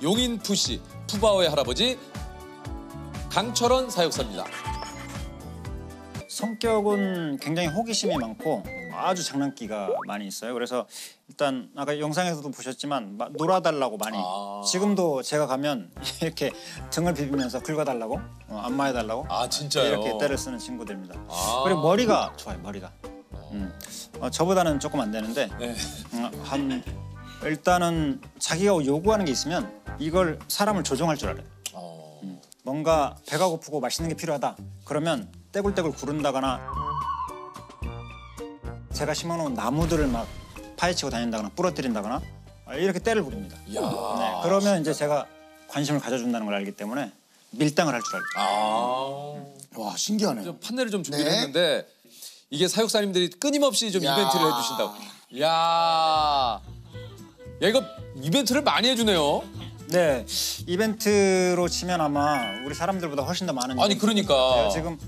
용인 푸시 푸바오의 할아버지 강철원 사육사입니다. 성격은 굉장히 호기심이 많고 아주 장난기가 많이 있어요. 그래서 일단 아까 영상에서도 보셨지만 놀아달라고 많이 지금도 제가 가면 이렇게 등을 비비면서 긁어달라고 안마해달라고 진짜요? 이렇게 때를 쓰는 친구들입니다. 그리고 머리가 좋아요. 머리가 저보다는 조금 안 되는데 네. 일단은 자기가 요구하는 게 있으면 이걸 사람을 조종할 줄 알아요. 뭔가 배가 고프고 맛있는 게 필요하다. 그러면 떼굴떼굴 구른다거나 제가 심어놓은 나무들을 막 파헤치고 다닌다거나 부러뜨린다거나 이렇게 떼를 부립니다. 네, 그러면 이제 제가 관심을 가져준다는 걸 알기 때문에 밀당을 할 줄 알죠. 와, 신기하네요. 좀 판넬을 좀 준비를 했는데 이게 사육사님들이 끊임없이 좀 이벤트를 해주신다고. 야, 이거 이벤트를 많이 해주네요. 네, 이벤트로 치면 아마 우리 사람들보다 훨씬 더 많은. 아니 그러니까. 지금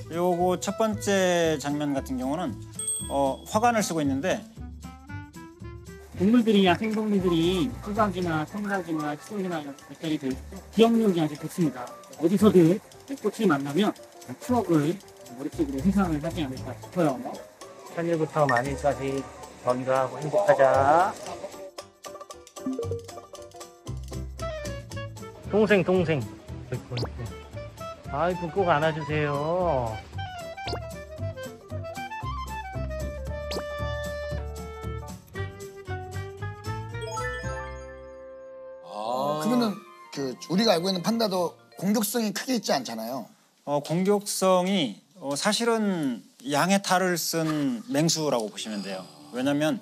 요거 첫 번째 장면 같은 경우는 화관을 쓰고 있는데 동물들이나 생동물들이 수박이나 청각이나 치솔이나 이런 것들이 기억력이 아주 좋습니다. 어디서든 꽃을 만나면 추억을 머릿속으로 회상을 하지 않을까 싶어요. 천일부터 만일까지 건강하고 행복하자. 동생. 아이고 꼭 안아주세요. 그러면은 우리가 알고 있는 판다도 공격성이 크게 있지 않잖아요. 공격성이 사실은 양의 탈을 쓴 맹수라고 보시면 돼요. 왜냐면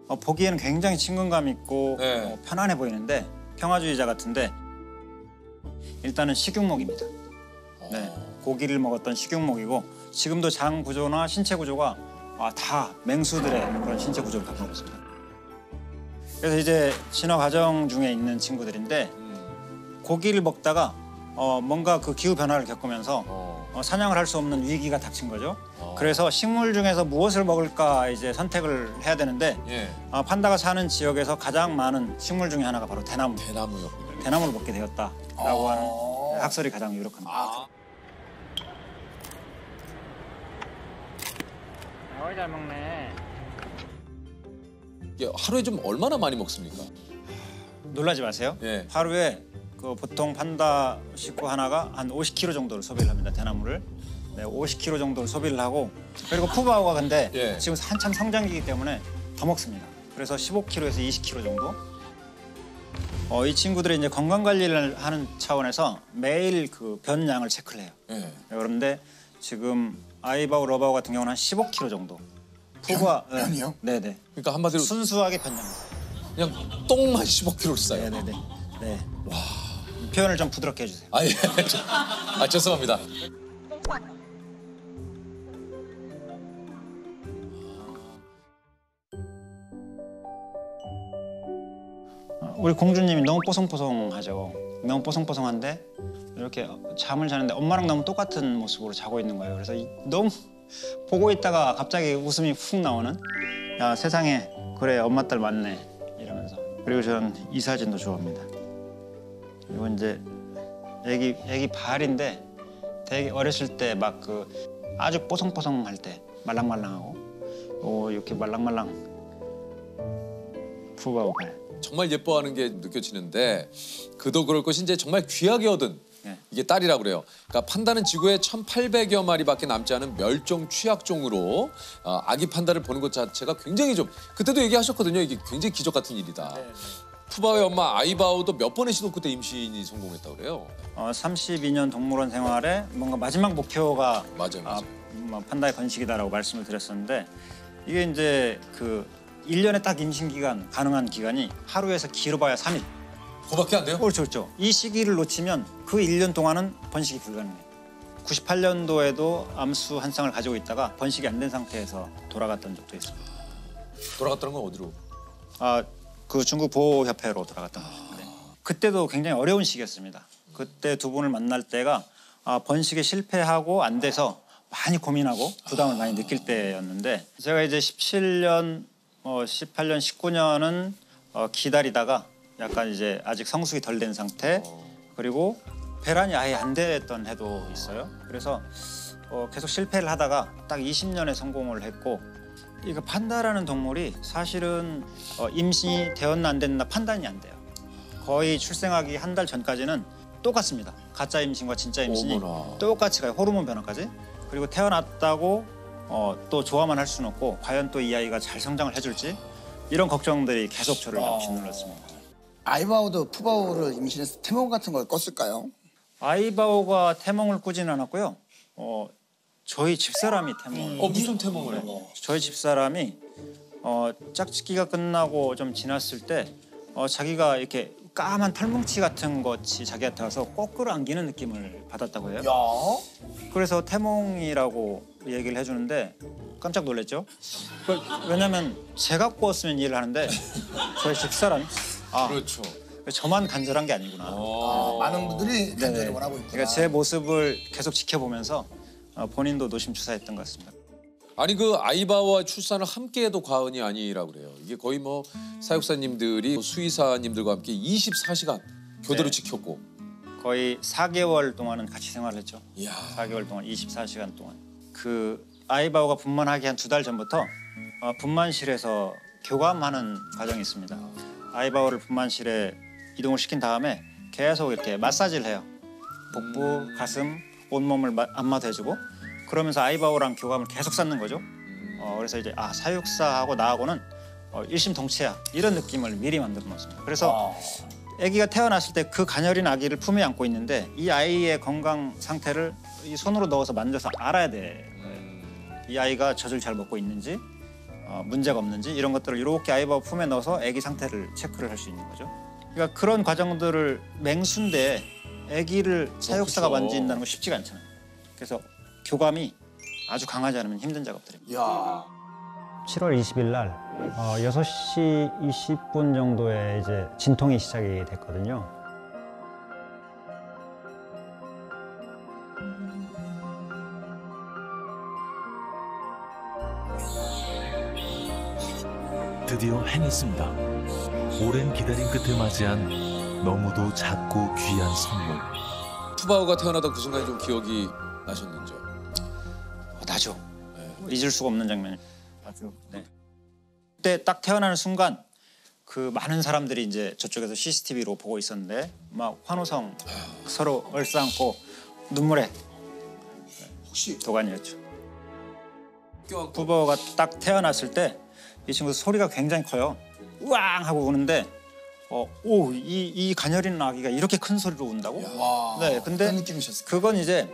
보기에는 굉장히 친근감 있고 편안해 보이는데 평화주의자 같은데 일단은 식육목입니다. 네, 고기를 먹었던 식육목이고 지금도 장 구조나 신체 구조가 다 맹수들의 그런 신체 구조를 갖고 있습니다. 그래서 이제 진화 과정 중에 있는 친구들인데 고기를 먹다가 뭔가 그 기후 변화를 겪으면서 사냥을 할 수 없는 위기가 닥친 거죠. 그래서 식물 중에서 무엇을 먹을까 이제 선택을 해야 되는데 판다가 사는 지역에서 가장 많은 식물 중에 하나가 바로 대나무였군요. 대나무를 먹게 되었다라고 하는 학설이 가장 유력합니다. 잘 먹네. 하루에 좀 얼마나 많이 먹습니까? 놀라지 마세요. 하루에 보통 판다 식구 하나가 한 50kg 정도를 소비를 합니다. 대나무를. 네, 50kg 정도를 소비를 하고 그리고 푸바오가 근데 지금 한참 성장기이기 때문에 더 먹습니다. 그래서 15kg에서 20kg 정도. 이 친구들이 이제 건강 관리를 하는 차원에서 매일 그 변량을 체크를 해요. 그런데 지금 아이바오, 러바오 같은 경우는 한 15kg 정도. 변이요? 네네. 그러니까 한마디로 순수하게 변량. 그냥 똥만 15kg를 싸요. 네네네. 네. 와. 표현을 좀 부드럽게 해주세요. 죄송합니다. 우리 공주님이 너무 뽀송뽀송하죠. 너무 뽀송뽀송한데 이렇게 잠을 자는데 엄마랑 너무 똑같은 모습으로 자고 있는 거예요. 그래서 너무 보고 있다가 갑자기 웃음이 훅 나오는. 야, 세상에 그래 엄마 딸 맞네 이러면서. 그리고 저는 이 사진도 좋아합니다. 이건 이제 애기 발인데 되게 어렸을 때 막 아주 뽀송뽀송할 때 말랑말랑하고 이렇게 말랑말랑 푸바오 발. 정말 예뻐하는 게 느껴지는데 그도 그럴 것이 이제 정말 귀하게 얻은 이게 딸이라고 그래요. 그러니까 판다는 지구에 1,800여 마리밖에 남지 않은 멸종 취약종으로 아기 판다를 보는 것 자체가 굉장히 좀 그때도 얘기하셨거든요. 이게 굉장히 기적 같은 일이다. 푸바오의 엄마 아이바오도 몇 번의 시도 끝에 임신이 성공했다고 그래요. 32년 동물원 생활에 뭔가 마지막 목표가 맞아요. 판다의 건식이다라고 말씀을 드렸었는데 이게 이제 1년에 딱 임신 기간 가능한 기간이 하루에서 길어봐야 3일. 그거밖에 안 돼요? 그렇죠. 이 시기를 놓치면 그 1년 동안은 번식이 불가능해요. 98년도에도 암수 한 쌍을 가지고 있다가 번식이 안 된 상태에서 돌아갔던 적도 있습니다. 돌아갔다는 건 어디로? 그 중국 보호협회로 돌아갔던 거죠. 네. 그때도 굉장히 어려운 시기였습니다. 그때 두 분을 만날 때가 번식에 실패하고 안 돼서 많이 고민하고 부담을 많이 느낄 때였는데 제가 이제 17년, 18년, 19년은 기다리다가 약간 이제 아직 성숙이 덜 된 상태 그리고 배란이 아예 안 됐던 해도 있어요. 그래서 계속 실패를 하다가 딱 20년에 성공을 했고 이거 판다라는 동물이 사실은 임신이 되었나 안 됐나 판단이 안 돼요. 거의 출생하기 한 달 전까지는 똑같습니다. 가짜 임신과 진짜 임신이 어머나. 똑같이 가요. 호르몬 변화까지. 그리고 태어났다고 또 좋아만 할 수는 없고 과연 또 이 아이가 잘 성장을 해줄지 이런 걱정들이 계속 저를 짓눌렀습니다. 아이바오도 푸바오를 임신해서 태몽 같은 걸 꿨을까요? 아이바오가 태몽을 꾸지는 않았고요. 저희 집사람이 태몽을 무슨 태몽을 해? 저희 집사람이 짝짓기가 끝나고 좀 지났을 때 자기가 이렇게 까만 털뭉치 같은 것이 자기한테 와서 꼭 끌어안기는 느낌을 받았다고 해요. 그래서 태몽이라고 얘기를 해주는데 깜짝 놀랐죠. 왜냐면 제가 꾸었으면 이해를 하는데 저희 집사람이 그렇죠. 저만 간절한 게 아니구나. 많은 분들이 간절히 네네. 원하고 있구나. 그러니까 제 모습을 계속 지켜보면서 본인도 노심초사했던 것 같습니다. 아니 그 아이바와 출산을 함께해도 과언이 아니라고 그래요. 이게 거의 뭐 사육사님들이 수의사님들과 함께 24시간 교대로 네. 지켰고. 거의 4개월 동안은 같이 생활했죠. 이야. 4개월 동안 24시간 동안. 그 아이바오가 분만하기 한 2달 전부터 분만실에서 교감하는 과정이 있습니다. 아이바오를 분만실에 이동을 시킨 다음에 계속 이렇게 마사지를 해요. 복부, 가슴, 온몸을 안마도 해주고 그러면서 아이바오랑 교감을 계속 쌓는 거죠. 그래서 이제 사육사하고 나하고는 일심동체야 이런 느낌을 미리 만들어 놓습니다. 그래서 아기가 태어났을 때 그 가녀린 아기를 품에 안고 있는데 이 아이의 건강 상태를 이 손으로 넣어서 만져서 알아야 돼. 이 아이가 젖을 잘 먹고 있는지 문제가 없는지 이런 것들을 이렇게 아이바오 품에 넣어서 아기 상태를 체크를 할 수 있는 거죠. 그러니까 그런 과정들을 맹수인데 아기를 사육사가 그쵸. 만진다는 건 쉽지가 않잖아요. 그래서 교감이 아주 강하지 않으면 힘든 작업들입니다. 야. 7월 20일 날 6시 20분 정도에 이제 진통이 시작이 됐거든요. 드디어 해냈습니다. 오랜 기다림 끝에 맞이한 너무도 작고 귀한 선물. 푸바오가 태어나던 그 순간에 좀 기억이 나셨는지요? 나죠. 잊을 수가 없는 장면. 아주. 네. 그때 딱 태어나는 순간 그 많은 사람들이 이제 저쪽에서 CCTV로 보고 있었는데 막 환호성 서로 얼싸안고 눈물에 혹시 도가니였죠. 푸바오가 딱 태어났을 때 이 친구 소리가 굉장히 커요. 우왕 하고 우는데 이 가녀린 아기가 이렇게 큰 소리로 운다고? 와. 네, 근데 어떤 느낌이셨어요? 그건 이제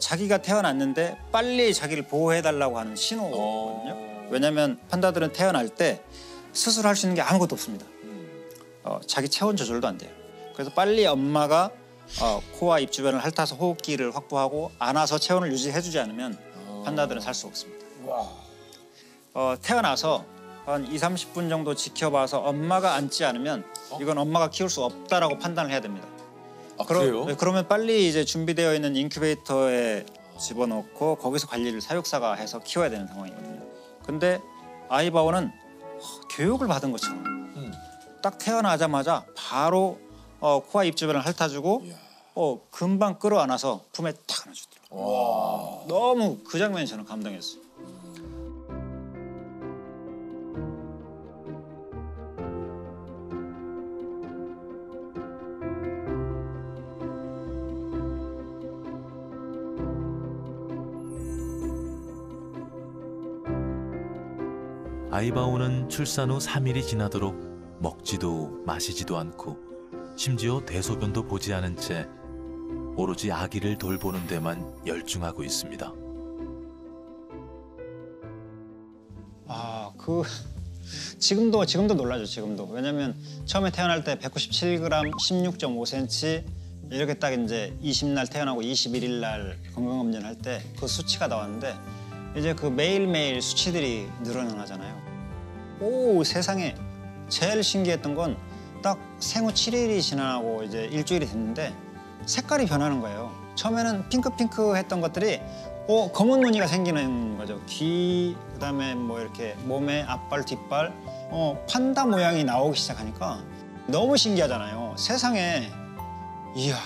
자기가 태어났는데 빨리 자기를 보호해달라고 하는 신호거든요. 왜냐하면 판다들은 태어날 때 스스로 할 수 있는 게 아무것도 없습니다. 자기 체온 조절도 안 돼요. 그래서 빨리 엄마가 코와 입 주변을 핥아서 호흡기를 확보하고 안아서 체온을 유지해주지 않으면 판다들은 살 수 없습니다. 와. 태어나서 한 20-30분 정도 지켜봐서 엄마가 앉지 않으면 이건 엄마가 키울 수 없다라고 판단을 해야 됩니다. 그래요? 네, 그러면 빨리 이제 준비되어 있는 인큐베이터에 집어넣고 거기서 관리를 사육사가 해서 키워야 되는 상황이거든요. 근데 아이바오는 교육을 받은 것처럼 딱 태어나자마자 바로 코와 입 주변을 핥아주고 금방 끌어안아서 품에 탁 안아주더라고요. 너무 그 장면이 저는 감동이었어요. 아이바오는 출산 후 3일이 지나도록 먹지도 마시지도 않고 심지어 대소변도 보지 않은 채 오로지 아기를 돌보는 데만 열중하고 있습니다. 지금도 놀라죠. 지금도. 왜냐면 처음에 태어날 때 197g, 16.5cm 이렇게 딱 이제 20날 태어나고 21일 날 건강검진을 할 때 그 수치가 나왔는데 이제 그 매일매일 수치들이 늘어나잖아요. 오, 세상에 제일 신기했던 건 딱 생후 7일이 지나고 이제 일주일이 됐는데 색깔이 변하는 거예요. 처음에는 핑크핑크했던 것들이 검은 무늬가 생기는 거죠. 귀, 그다음에 뭐 이렇게 몸에 앞발, 뒷발, 판다 모양이 나오기 시작하니까 너무 신기하잖아요. 세상에, 이야,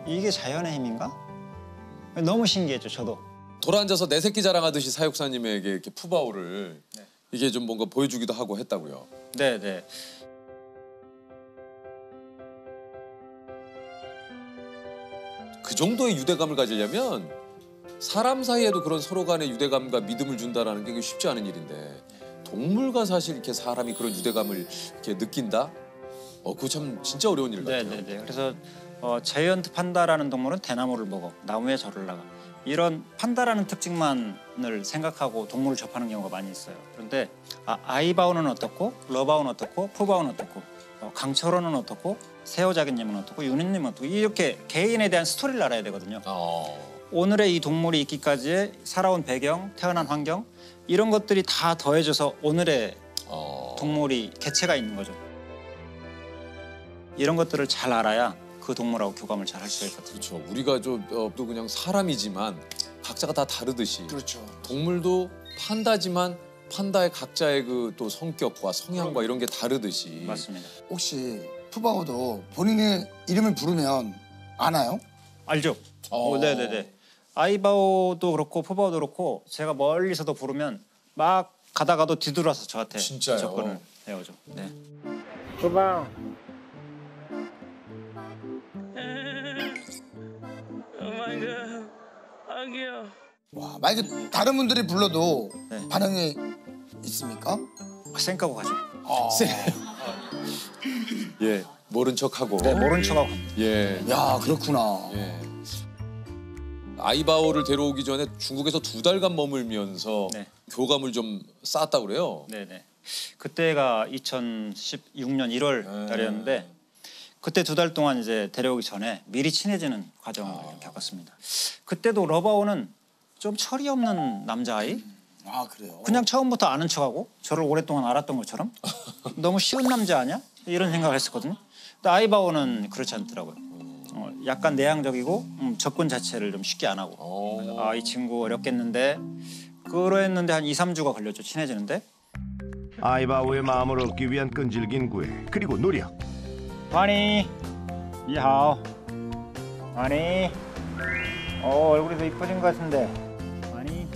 이게 자연의 힘인가? 너무 신기했죠, 저도. 돌아앉아서 내 새끼 자랑하듯이 사육사님에게 이렇게 푸바오를 이게 좀 뭔가 보여주기도 하고 했다고요. 네. 그 정도의 유대감을 가지려면 사람 사이에도 그런 서로 간의 유대감과 믿음을 준다라는 게 쉽지 않은 일인데 동물과 사실 이렇게 사람이 그런 유대감을 이렇게 느낀다? 그거 참 진짜 어려운 일 같아요. 네. 그래서 자이언트 판다라는 동물은 대나무를 먹어, 나무에 절을 나가. 이런 판다라는 특징만을 생각하고 동물을 접하는 경우가 많이 있어요. 그런데 아이바오는 어떻고, 러바오는 어떻고, 푸바오는 어떻고, 강철호는 어떻고, 세호자기님은 어떻고, 유니님은 어떻고, 이렇게 개인에 대한 스토리를 알아야 되거든요. 오늘의 이 동물이 있기까지의 살아온 배경, 태어난 환경, 이런 것들이 다 더해져서 오늘의 동물이 개체가 있는 거죠. 이런 것들을 잘 알아야 그 동물하고 교감을 잘 할 수가 있거든요. 그렇죠. 우리가 또 그냥 사람이지만 각자가 다 다르듯이 그렇죠. 동물도 판다지만 판다의 각자의 그 또 성격과 성향과 이런 게 다르듯이. 맞습니다. 혹시 푸바오도 본인의 이름을 부르면 아나요? 알죠? 네네네. 아이바오도 그렇고 푸바오도 그렇고 제가 멀리서도 부르면 막 가다가도 뒤돌아서 저한테 진짜요? 접근을 해오죠. 네. 푸바오. 와, 만약에 다른 분들이 불러도 네. 반응이 있습니까? 쌩까고 가죠. 예, 모른 척하고. 네, 모른 척하고. 예. 야, 그렇구나. 예. 아이바오를 데려오기 전에 중국에서 2달간 머물면서 네. 교감을 좀 쌓았다 그래요. 네네. 그때가 2016년 1월 달이었는데 그때 2달 동안 이제 데려오기 전에 미리 친해지는 과정을 겪었습니다. 그때도 러바오는 좀 철이 없는 남자아이? 아, 그래요? 그냥 처음부터 아는 척하고 저를 오랫동안 알았던 것처럼 너무 쉬운 남자 아니야? 이런 생각을 했었거든요. 근데 아이바오는 그렇지 않더라고요. 약간 내향적이고 접근 자체를 좀 쉽게 안 하고 이 친구 어렵겠는데 그랬는데 한 2, 3주가 걸렸죠. 친해지는데. 아이바오의 마음을 얻기 위한 끈질긴 구애 그리고 노력. 환희, 이하오. 환희. 얼굴이 더 이뻐진 것 같은데. 환희.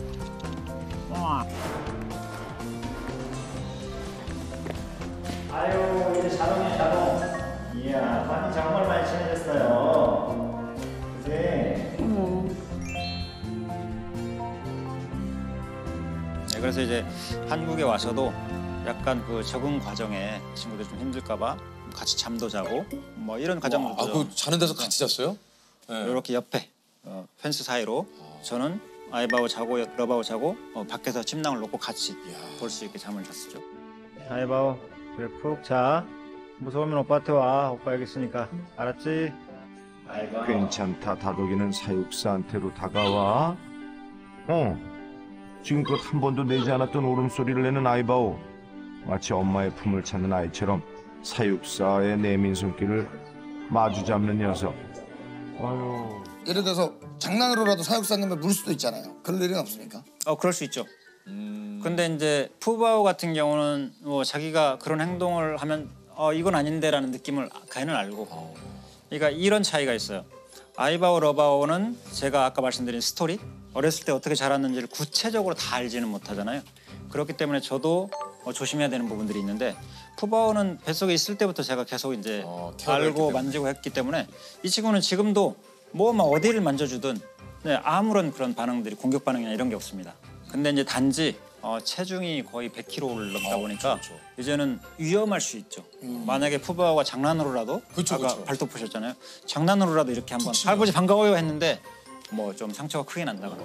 아유, 이제 자동이야, 자동. 이야, 환희 정말 많이 친해졌어요. 그치? 네, 그래서 이제 한국에 와서도 약간 그 적응 과정에 친구들 좀 힘들까봐 같이 잠도 자고 뭐 이런 과정들도 그 자는 데서 같이 잤어요? 네. 이렇게 옆에 펜스 사이로 저는 아이바오 자고 러바오 자고 밖에서 침낭을 놓고 같이 볼 수 있게 잠을 잤었죠. 아이바오 그래 푹 자. 무서우면 오빠한테 와. 오빠 여기 있으니까. 알았지? 아이바오. 괜찮다 다독이는 사육사한테로 다가와. 지금껏 한 번도 내지 않았던 울음소리를 내는 아이바오. 마치 엄마의 품을 찾는 아이처럼 사육사의 내민 손길을 마주 잡는 녀석. 아유. 예를 들어서 장난으로라도 사육사님을 물 수도 있잖아요. 그럴 일은 없습니까? 그럴 수 있죠. 근데 이제 푸바오 같은 경우는 뭐 자기가 그런 행동을 하면 이건 아닌데라는 느낌을 걔는 알고. 그러니까 이런 차이가 있어요. 아이바오, 러바오는 제가 아까 말씀드린 스토리, 어렸을 때 어떻게 자랐는지를 구체적으로 다 알지는 못하잖아요. 그렇기 때문에 저도 조심해야 되는 부분들이 있는데 푸바오는 뱃속에 있을 때부터 제가 계속 이제 알고 만지고 했기 때문에 이 친구는 지금도 뭐 어디를 만져주든 아무런 그런 반응들이 공격 반응이나 이런 게 없습니다. 근데 이제 단지 체중이 거의 100kg를 넘다 보니까 그렇죠. 이제는 위험할 수 있죠. 만약에 푸바오가 장난으로라도 아까 발톱 푸셨잖아요. 장난으로라도 이렇게 한번 할아버지 반가워요 했는데 뭐 좀 상처가 크게 난다거나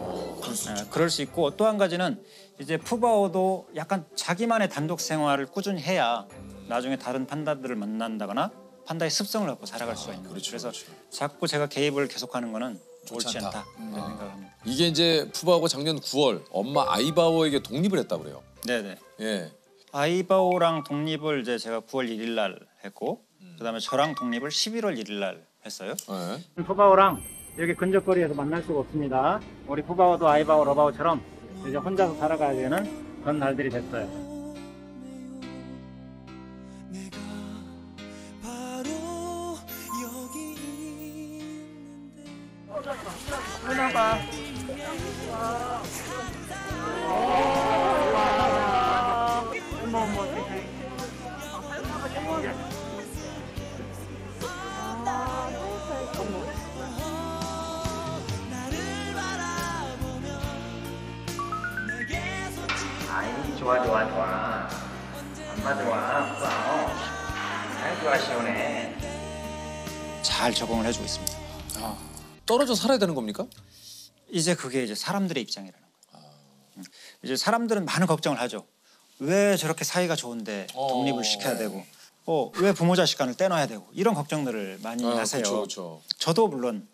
그럴 수 있고 또 한 가지는 이제 푸바오도 약간 자기만의 단독 생활을 꾸준히 해야 나중에 다른 판다들을 만난다거나 판다의 습성을 갖고 살아갈 수가 있는 거죠. 그래서 자꾸 제가 개입을 계속하는 거는 옳지 않다 이런 생각을 합니다. 이게 이제 푸바오가 작년 9월 엄마 아이바오에게 독립을 했다고 그래요. 네네. 예. 아이바오랑 독립을 이제 제가 9월 1일 날 했고 그다음에 저랑 독립을 11월 1일 날 했어요. 네. 푸바오랑 여기 근접거리에서 만날 수가 없습니다. 우리 푸바오도 아이바오, 러바오처럼 이제 혼자서 살아가야 되는 그런 날들이 됐어요. 아이 좋아 좋아 좋아 엄마 좋아 푸바오 아이 좋아 시원해 잘 적응을 해주고 있습니다. 떨어져 살아야 되는 겁니까? 이제 그게 이제 사람들의 입장이라는 거예요. 이제 사람들은 많은 걱정을 하죠. 왜 저렇게 사이가 좋은데 독립을 시켜야 되고, 왜 부모 자식 간을 떼놔야 되고 이런 걱정들을 많이 하세요. 그렇죠. 저도 물론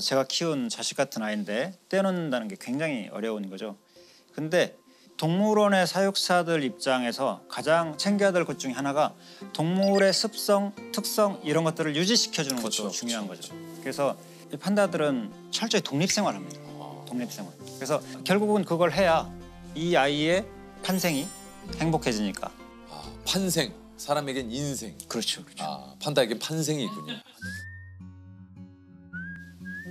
제가 키운 자식 같은 아이인데 떼놓는다는 게 굉장히 어려운 거죠. 근데 동물원의 사육사들 입장에서 가장 챙겨야 될 것 중에 하나가 동물의 습성, 특성 이런 것들을 유지시켜주는 것도 중요한 거죠. 그래서 이 판다들은 철저히 독립생활합니다. 독립생활. 그래서 결국은 그걸 해야 이 아이의 판생이 행복해지니까. 판생, 사람에겐 인생. 그렇죠. 판다에겐 판생이 있군요.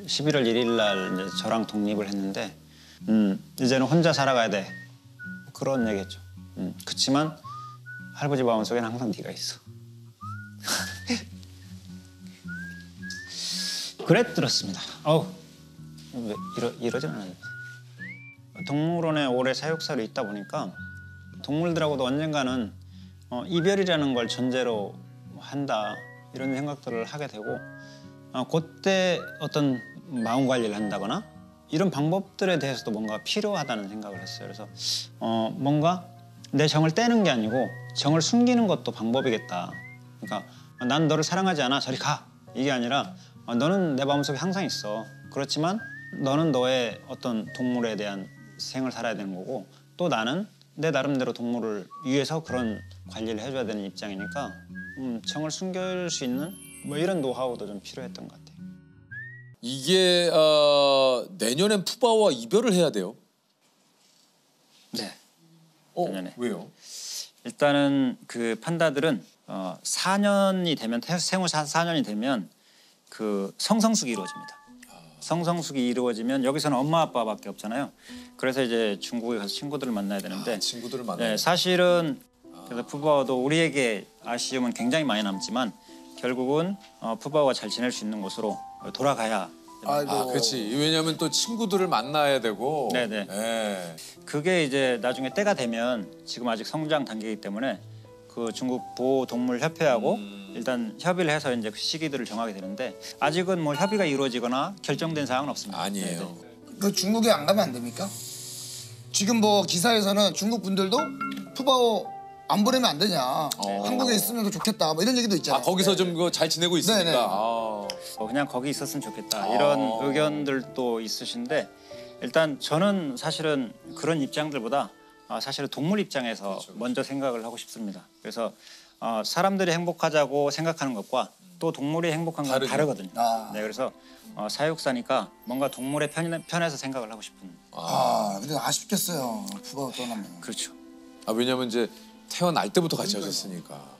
11월 1일 날 이제 저랑 독립을 했는데 이제는 혼자 살아가야 돼. 그런 얘기했죠. 그치만 할아버지 마음속에는 항상 네가 있어. 그랬들었습니다. 왜 이러진 않았는데. 동물원에 오래 사육사로 있다 보니까 동물들하고도 언젠가는 이별이라는 걸 전제로 한다 이런 생각들을 하게 되고 그때 어떤 마음 관리를 한다거나 이런 방법들에 대해서도 뭔가 필요하다는 생각을 했어요. 그래서 뭔가 내 정을 떼는 게 아니고 정을 숨기는 것도 방법이겠다. 그러니까 난 너를 사랑하지 않아 저리 가 이게 아니라 너는 내 마음속에 항상 있어. 그렇지만 너는 너의 어떤 동물에 대한 생을 살아야 되는 거고 또 나는 내 나름대로 동물을 위해서 그런 관리를 해줘야 되는 입장이니까 정을 숨길 수 있는 뭐 이런 노하우도 좀 필요했던 것 같아요. 이게 내년엔 푸바오와 이별을 해야 돼요. 네. 내년에. 왜요? 일단은 그 판다들은 4년이 되면 생후 4년이 되면 그 성성숙이 이루어집니다. 성성숙이 이루어지면 여기서는 엄마 아빠밖에 없잖아요. 그래서 이제 중국에 가서 친구들을 만나야 되는데 친구들을 만나요. 네, 사실은 그래서 푸바오도 우리에게 아쉬움은 굉장히 많이 남지만 결국은 푸바오가 잘 지낼 수 있는 곳으로 돌아가야. 그렇지. 왜냐하면 또 친구들을 만나야 되고. 네네. 네. 그게 이제 나중에 때가 되면 지금 아직 성장 단계이기 때문에 그 중국 보호동물협회하고 일단 협의를 해서 이제 그 시기들을 정하게 되는데 아직은 뭐 협의가 이루어지거나 결정된 사항은 없습니다. 아니에요. 네네. 그 중국에 안 가면 안 됩니까? 지금 뭐 기사에서는 중국 분들도 푸바오 안 보내면 안 되냐. 한국에 있으면 더 좋겠다. 뭐 이런 얘기도 있잖아요. 거기서 좀 잘 지내고 있으니까. 네네. 그냥 거기 있었으면 좋겠다. 이런 의견들도 있으신데 일단 저는 사실은 그런 입장들보다 사실은 동물 입장에서 먼저 생각을 하고 싶습니다. 그래서 사람들이 행복하자고 생각하는 것과 또 동물이 행복한 건 다르거든요. 네, 그래서 사육사니까 뭔가 동물의 편에서 생각을 하고 싶은. 근데 아쉽겠어요. 푸바오 떠나면. 그렇죠. 왜냐면 이제 태어날 때부터 같이 하셨으니까.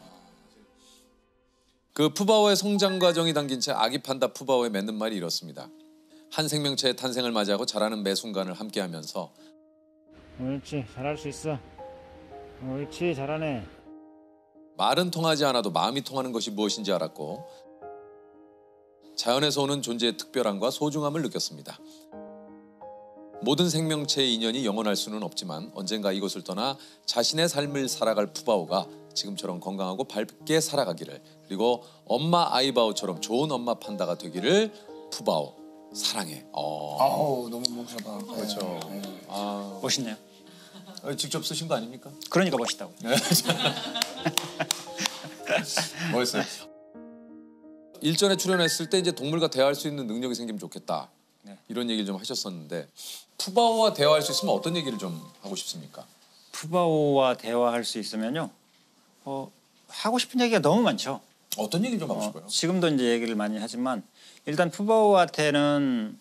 그 푸바오의 성장 과정이 담긴 채 아기 판다 푸바오에 맺는 말이 이렇습니다. 한 생명체의 탄생을 맞이하고 자라는 매 순간을 함께하면서 옳지, 잘할 수 있어. 옳지, 잘하네. 말은 통하지 않아도 마음이 통하는 것이 무엇인지 알았고 자연에서 오는 존재의 특별함과 소중함을 느꼈습니다. 모든 생명체의 인연이 영원할 수는 없지만 언젠가 이곳을 떠나 자신의 삶을 살아갈 푸바오가 지금처럼 건강하고 밝게 살아가기를 그리고 엄마 아이바오처럼 좋은 엄마 판다가 되기를 푸바오 사랑해. 너무 멋있다. 그렇죠. 멋있네요. 직접 쓰신 거 아닙니까? 그러니까 멋있다고. 멋있어요. 일전에 출연했을 때 이제 동물과 대화할 수 있는 능력이 생기면 좋겠다. 네. 이런 얘기를 좀 하셨었는데 푸바오와 대화할 수 있으면 어떤 얘기를 좀 하고 싶습니까? 푸바오와 대화할 수 있으면요. 하고 싶은 얘기가 너무 많죠. 어떤 얘기를 좀 하고 싶어요? 지금도 이제 얘기를 많이 하지만 일단 푸바오한테는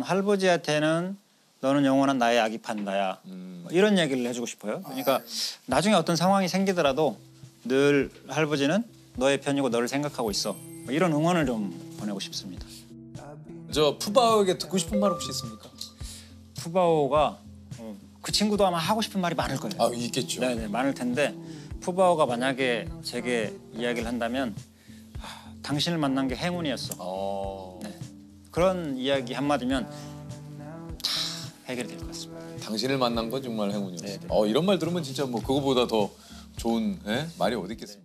할아버지한테는 너는 영원한 나의 아기 판다야. 뭐 이런 얘기를 해주고 싶어요. 그러니까 나중에 어떤 상황이 생기더라도 늘 할아버지는 너의 편이고 너를 생각하고 있어. 뭐 이런 응원을 좀 보내고 싶습니다. 저 푸바오에게 듣고 싶은 말 혹시 있습니까? 푸바오가 그 친구도 아마 하고 싶은 말이 많을 거예요. 아, 있겠죠. 네네, 많을 텐데 푸바오가 만약에 제게 이야기를 한다면 당신을 만난 게 행운이었어. 네. 그런 이야기 한마디면 다 해결될 것 같습니다. 당신을 만난 건 정말 행운이었어. 네네. 이런 말 들으면 진짜 뭐 그거보다 더 좋은 말이 어디 있겠습니까?